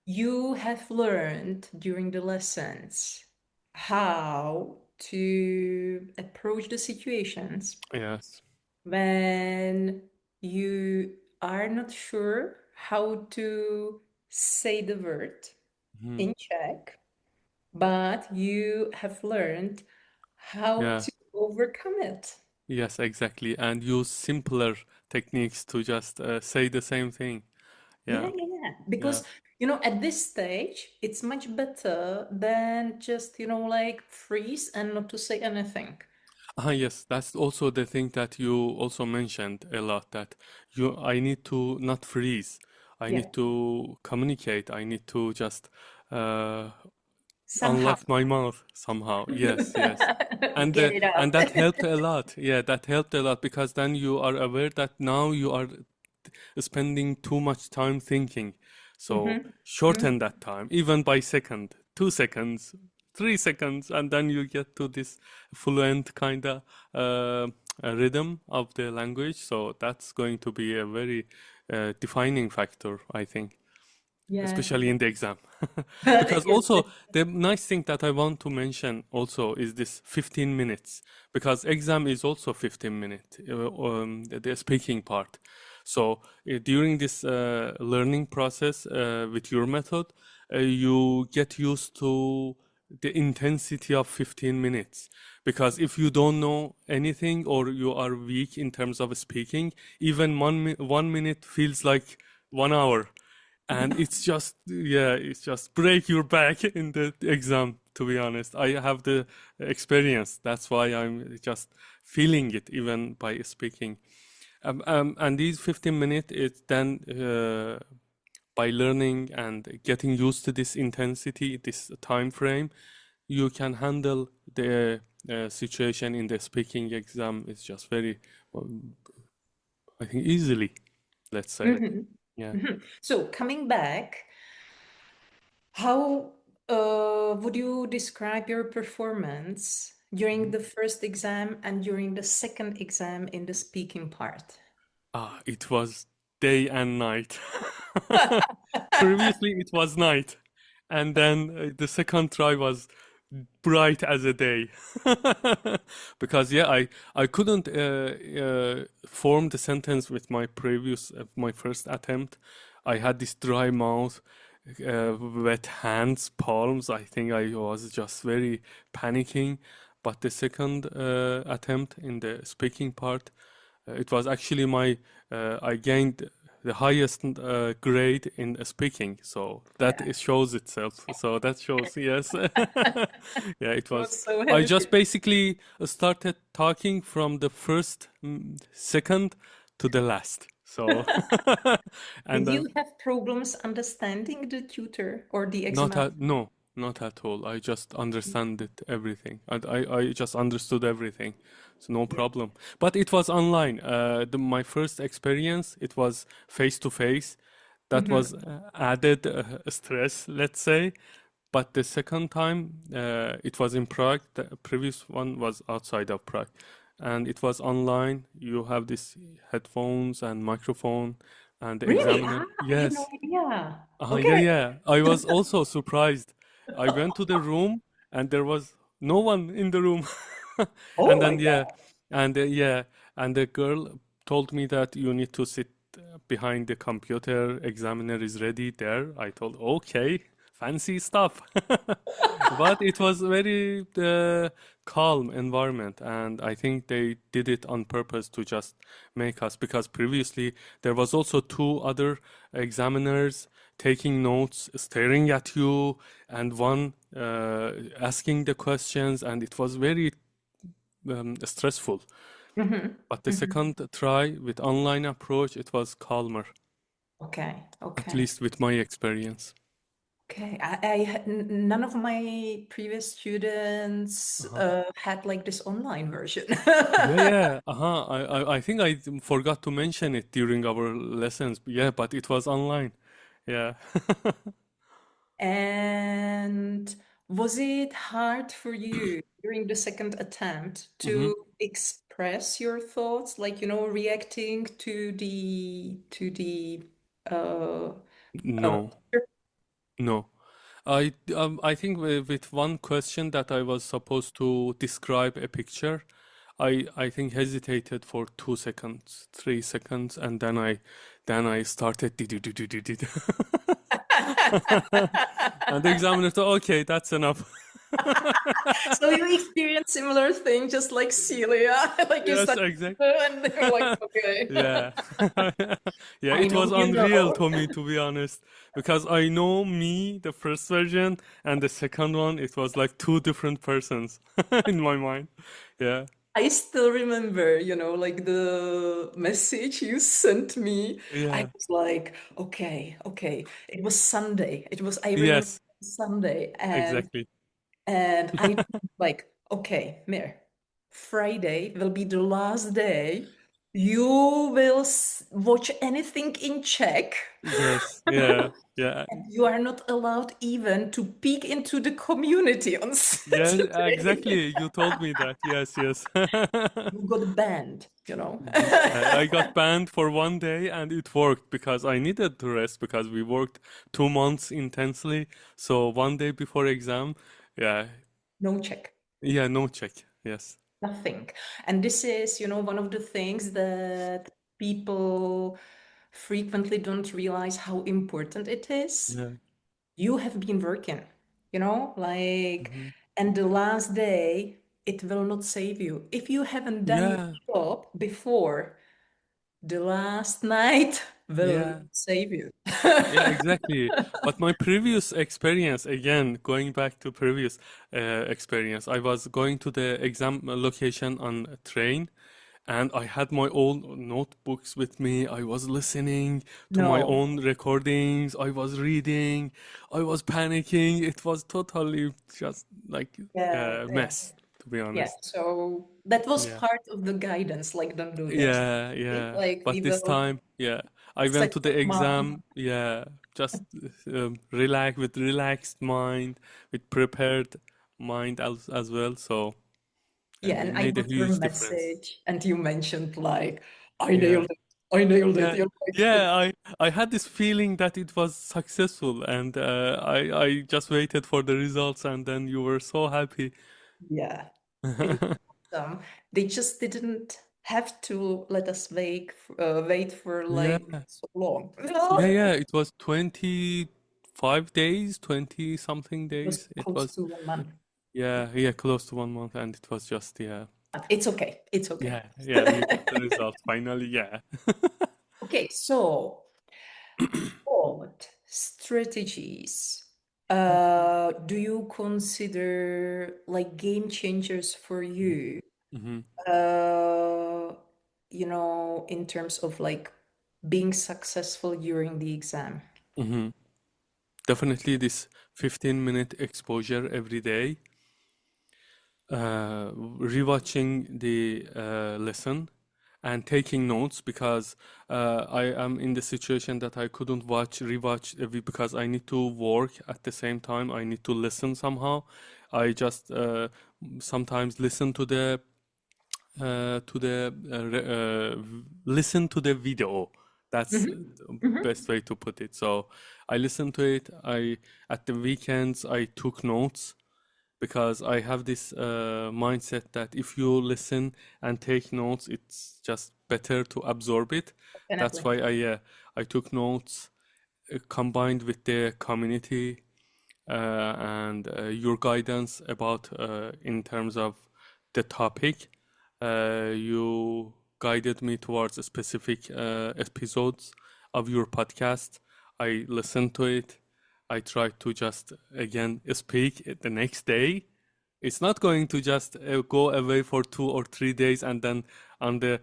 you have learned during the lessons how to approach the situations Yes. when you are not sure how to say the word Mhm. in Czech, but you have learned how Yeah. to overcome it. Yes, exactly. And use simpler techniques to just say the same thing. Yeah, Yeah. yeah, yeah. Yeah. Because, at this stage, it's much better than just, like freeze and not to say anything. Ah, yes, that's also the thing that you also mentioned a lot, that I need to not freeze. I Yeah. need to communicate. I need to just uh, Somehow. unlock my mouth somehow. Yes, yes. Get it And out. that helped a lot. Yeah, that helped a lot because then you are aware that now you are spending too much time thinking. So Hmm. shorten that time, even by second, 2 seconds, 3 seconds, and then you get to this fluent kind of rhythm of the language. So that's going to be a very defining factor, I think, Yeah. especially in the exam. Because Yes. also the nice thing that I want to mention also is this 15 minutes, because exam is also 15 minutes, the speaking part. So during this learning process with your method, you get used to the intensity of 15 minutes, because if you don't know anything or you are weak in terms of speaking, even 1 minute feels like 1 hour, and it's just, yeah, it's just break your back in the exam, to be honest. I have the experience, that's why I'm just feeling it even by speaking. And these 15 minutes is then by learning and getting used to this intensity, this time frame, you can handle the situation in the speaking exam. It's just very, um, I think, easily, let's say. Hmm. Yeah. Hmm. So coming back, how would you describe your performance during the first exam and during the second exam in the speaking part? Ah, it was day and night. Previously, it was night, and then the second try was bright as a day. Because yeah, I couldn't form the sentence with my previous my first attempt. I had this dry mouth, wet hands, palms. I think I was just very panicking. But the second attempt in the speaking part, it was actually my I gained the highest grade in speaking. So that Yeah. it shows itself. So that shows, yes. Yeah, it I was. was so I happy for just you. basically started talking from the first second to the last. So, and Did then you have problems understanding the tutor or the not exam? at no, not at all. I just understand it everything. And I just understood everything. So no Yeah. problem. But it was online. My first experience, it was face to face. That Hmm. was added stress, let's say. But the second time, it was in Prague. The previous one was outside of Prague, and it was online. You have this headphones and microphone, and the Really? examiner. I had no Yes, idea. yeah, Okay. yeah. I was also surprised. I went to the room and there was no one in the room. And Oh my then yeah, God. yeah, and the girl told me that you need to sit behind the computer. Examiner is ready there. I told okay, fancy stuff. But it was very calm environment, and I think they did it on purpose to just make us, because previously there was also two other examiners taking notes, staring at you, and one asking the questions, and it was very stressful. Hmm. But the Hmm. second try with online approach, it was calmer, Okay. at Okay. least with my experience. Okay. None of my previous students Uh-huh. had like this online version. Yeah, yeah. Uh-huh. I think I forgot to mention it during our lessons. Yeah, but it was online. Yeah. And was it hard for you during the second attempt Hmm. to express your thoughts, like, reacting to the uh, uh No, no. I think with one question that I was supposed to describe a picture, I think hesitated for 2 seconds, 3 seconds, and then I started did. And the examiner thought, okay, that's enough. So you experienced similar thing, just like Celia, like you Yes, started exactly. and they were like, okay, Yeah. Yeah, I it know was you unreal know. to me, to be honest, because I know me, the first version, and the second one, it was like two different persons in my mind. Yeah. I still remember, like the message you sent me. I Yeah. was like, okay, okay. It was Sunday. I remember Yes, Sunday, exactly. and I like, okay, Mir, Friday will be the last day. You will watch anything in Czech. Yes. Yeah. Yeah. You are not allowed even to peek into the community on Yeah, Saturday. exactly. You told me that. Yes, yes. You got banned. Yeah, I got banned for one day and it worked because I needed to rest because we worked 2 months intensely. So one day before exam, yeah, No Czech. yeah, no check. Yes. Nothing. And this is, one of the things that people frequently don't realize how important it is. Yeah. You have been working, like, Hmm. and the last day, it will not save you. If you haven't done your Yeah. job before, the last night will not Yeah. save you. Yeah, exactly. But my previous experience, again, going back to previous experience, I was going to the exam location on a train, and I had my own notebooks with me. I was listening to my No. own recordings. I was reading. I was panicking. It was totally just like Yeah, a yeah. mess, to be Yeah, honest. so that was Yeah. part of the guidance, like don't do this. Yeah, yeah. Like But we this will time, yeah, I set went to your the mind. exam. Yeah, just relax with relaxed mind, with prepared mind as well. So, Yeah, and it and I made a got your huge difference. message, and you mentioned like, I Yeah, nailed it. I nailed it. yeah, You're like, yeah. I had this feeling that it was successful, and I just waited for the results, and then you were so happy. yeah, it was awesome. They just didn't have to let us wait for like Yeah, so long. yeah, It yeah. It was 25 days, 20 something was days. It close was. to 1 month. Yeah, yeah, close to 1 month, and it was just yeah, But it's okay. It's okay. yeah, yeah. We got the result finally. Yeah, Okay, so What strategies do you consider like game changers for you? Mhm, Uh, in terms of like being successful during the exam. mhm. Definitely this 15-minute exposure every day, rewatching the lesson and taking notes because I am in the situation that I couldn't rewatch because I need to work at the same time. I need to listen somehow. I just sometimes listen to the listen to the video. That's Mhm, the mhm. best way to put it. So I listened to it. I At the weekends I took notes because I have this mindset that if you listen and take notes, it's just better to absorb it. That's Definitely. why I took notes combined with the community and your guidance about in terms of the topic. You guided me towards specific episodes of your podcast. I listened to it. I tried to just again speak it the next day. It's not going to just go away for 2 or 3 days and then on the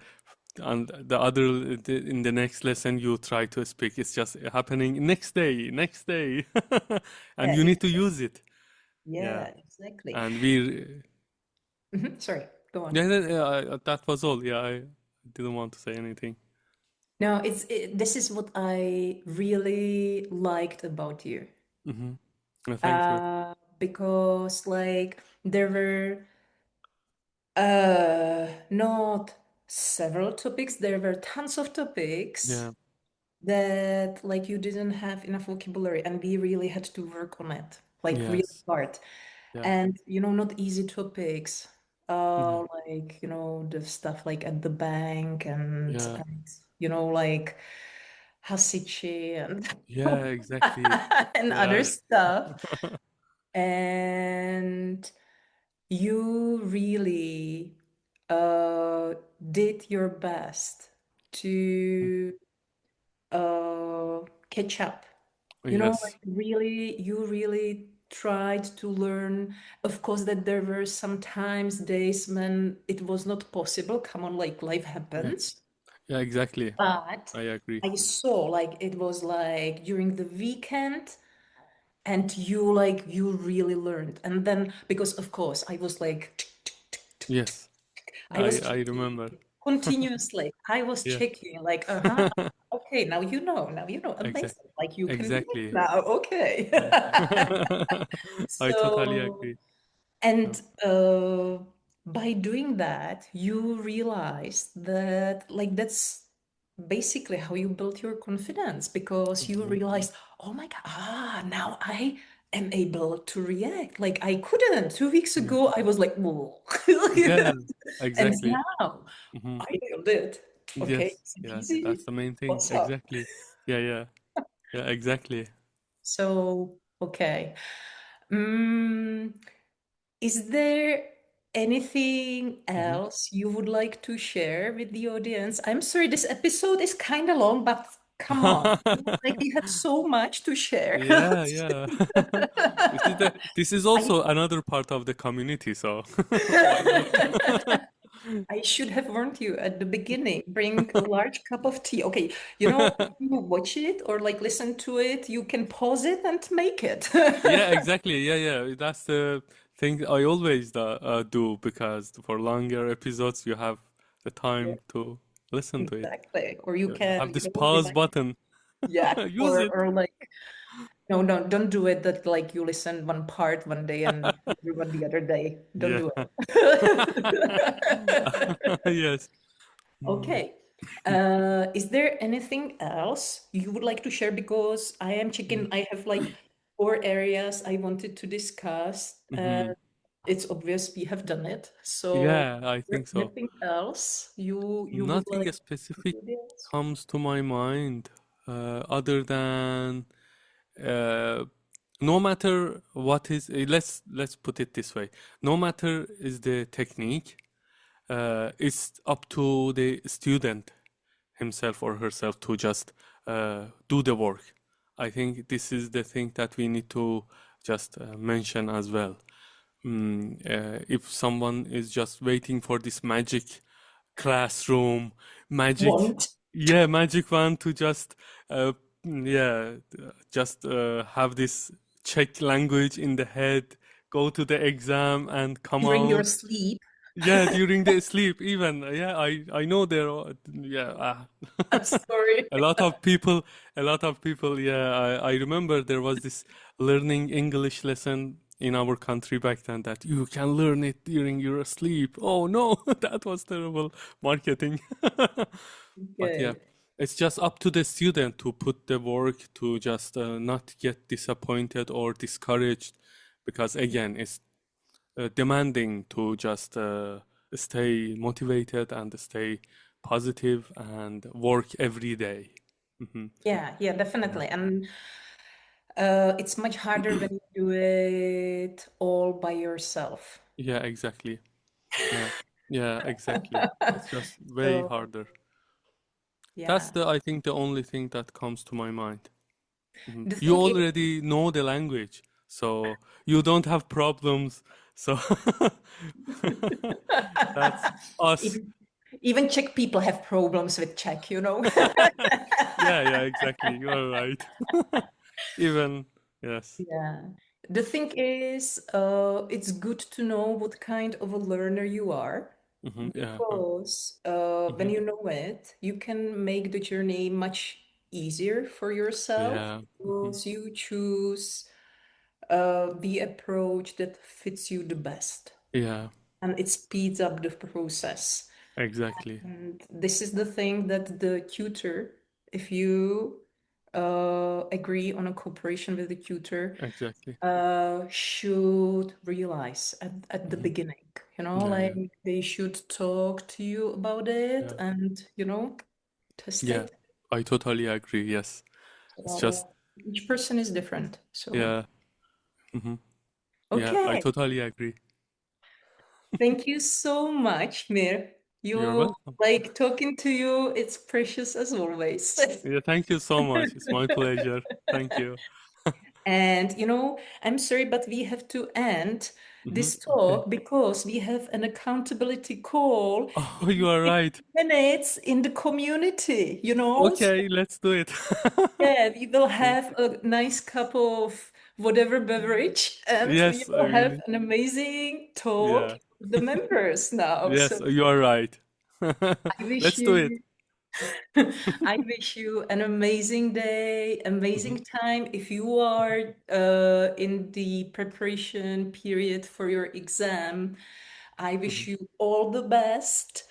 other in the next lesson you try to speak. It's just happening next day, and Yeah, you need to use it. Yeah, yeah, exactly. and we Sorry, go on. yeah, that was all. Yeah, I didn't want to say anything. No, this is what I really liked about you. Hmm. Thank you. Because like there were not several topics, there were tons of topics Yeah. that like you didn't have enough vocabulary and we really had to work on it, like really Yes. hard. Yeah. And not easy topics. Yeah. Like, the stuff like at the bank Yeah. like Hasichi and Yeah. Exactly. and other Yeah. stuff. And you really uh did your best to uh catch up. Yes. Like really, you really tried to learn. Of course, that there were some times, days when it was not possible. Come on, like life Yeah. happens. Yeah. Exactly. But I agree. I saw like it was like during the weekend, and you really learned. And then because of course I was like Yes. I was I checking remember. continuously. I was Yeah. checking like, okay, now you know, Exactly. amazing. Like you can do it Exactly. now. Okay. Yeah. I totally So, agree. Yeah. and by doing that, you realize that like that's basically how you build your confidence because you Mhm. realize, oh my God, now I am able to react. Like I couldn't 2 weeks Yeah. ago, I was like, whoa. Yeah. And Exactly. now Hmm. I nailed it. Okay, Yes. is it Yeah. easy? That's the main thing. What's up? Exactly. Yeah. Yeah. Yeah. Exactly. So, okay. Mm, is there anything Hmm. else you would like to share with the audience? I'm sorry, this episode is kind of long, but come on. Like we have so much to share. Yeah. Yeah. This is I also another part of the community. So why not? I should have warned you at the beginning. Bring a large cup of tea. Okay, if you watch it or like listen to it, you can pause it and make it. Yeah, exactly. Yeah, yeah. That's the thing I always do because for longer episodes you have the Yeah, time to listen to it. exactly. Or you You have can, this pause remind. button. Yeah, Use or it. or like no, no, don't do it that like you listen one part one day and the one the other day. Don't Yeah. do it. Yes. Mm. Okay. Is there anything else you would like to share? Because I am checking, I have like 4 areas I wanted to discuss, Hmm. and it's obvious we have done it. So, Yeah, I is there think so. anything else you would Nothing like specific to do this? comes to my mind other than uh, no matter what is let's put it this way. No matter is the technique, it's up to the student himself or herself to just do the work. I think this is the thing that we need to just mention as well. If someone is just waiting for this magic classroom, magic, Want. yeah, magic one to just, yeah, just have this Czech language in the head, go to the exam and come During your out. sleep. Yeah, during the sleep, even. Yeah, I know there are, yeah, I'm sorry. a lot of people, yeah, I remember there was this learning English lesson in our country back then that you can learn it during your sleep. Oh no, that was terrible marketing. But yeah, Good. it's just up to the student to put the work to just not get disappointed or discouraged because again, it's demanding to just stay motivated and stay positive and work every day. Mhm. Yeah, yeah, Yeah. definitely. And it's much harder when you do it all by yourself. Yeah, exactly. Yeah. Yeah, exactly. It's just way So, harder. That's yeah. I think the only thing that comes to my mind. The You thing is, already know the language, so you don't have problems. So that's us. even even Czech people have problems with Czech, you know? Yeah, yeah, exactly. You are right. Even, yes. Yeah. The thing is, it's good to know what kind of a learner you are, Yeah. because when Hmm. you know it, you can make the journey much easier for yourself Yeah. because you choose the approach that fits you the best, Yeah, and it speeds up the process. exactly. And this is the thing that the tutor, if you agree on a cooperation with the tutor, Exactly. should realize at the Hmm. beginning, Yeah, like yeah, they should talk to you about it yeah. and, test Yeah, it. I totally agree. Yes. It's just, So each person is different. So, yeah. Hmm. Yeah, I okay. totally agree. Thank you so much, Mir. You're You welcome. like talking to you. It's precious as always. Yeah, thank you so much. It's my pleasure. Thank you. And I'm sorry, but we have to end Hmm. this Okay. talk because we have an accountability call Oh, in you are 15 right. minutes in the community. So, Okay, let's do it. yeah, we will Yeah. have a nice cup of whatever beverage and we Yes, will we have need. an amazing talk Yeah. with the members now. Yes, So you are right. I wish Let's do it. you I wish you an amazing day, Hmm. amazing time. If you are in the preparation period for your exam, I Hmm. wish you all the best,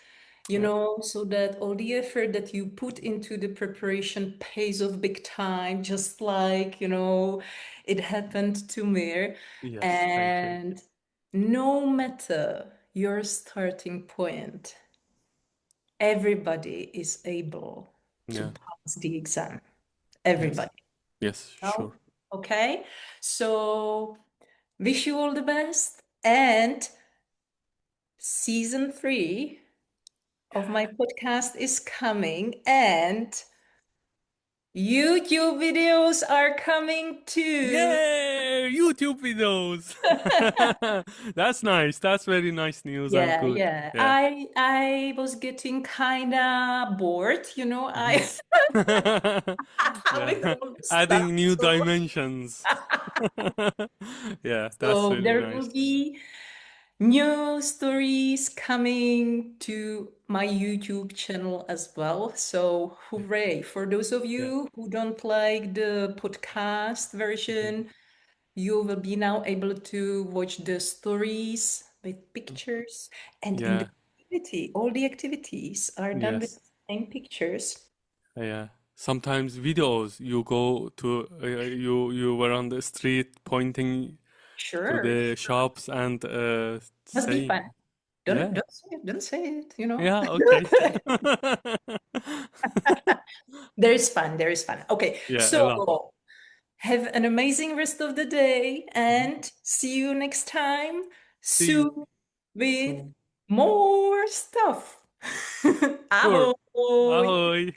Yeah. so that all the effort that you put into the preparation pays off big time, just like, it happened to Mir. Yes, thank you. And no matter your starting point, everybody is able to Yeah. pass the exam. Yes. Everybody. Yes, No? sure. Okay. So wish you all the best. And season 3 of my podcast is coming, and YouTube videos are coming too. Yay! YouTube videos. That's nice. That's very nice news and Yeah, good. yeah. Yeah. I was getting kinda bored, Mhm. with Yeah. all the stuff. Adding new So dimensions. Yeah, that's So really there will nice. be new stories coming to my YouTube channel as well. So hooray. For those of Yeah. you who don't like the podcast Mhm. version, you will be now able to watch the stories with pictures. And in the Yeah. activity, all the activities are done with Yes. the same pictures. Yeah. Sometimes videos you go to you were on the street pointing to Sure. the shops and Must be saying fun. Don't yeah. don't say it, don't say it. Yeah, okay. There is fun. There is fun. Okay, Yeah, a lot. so have an amazing rest of the day Mhm. and see you next time See you soon with soon. more stuff. Sure. Aho! Ahoy. Ahoy.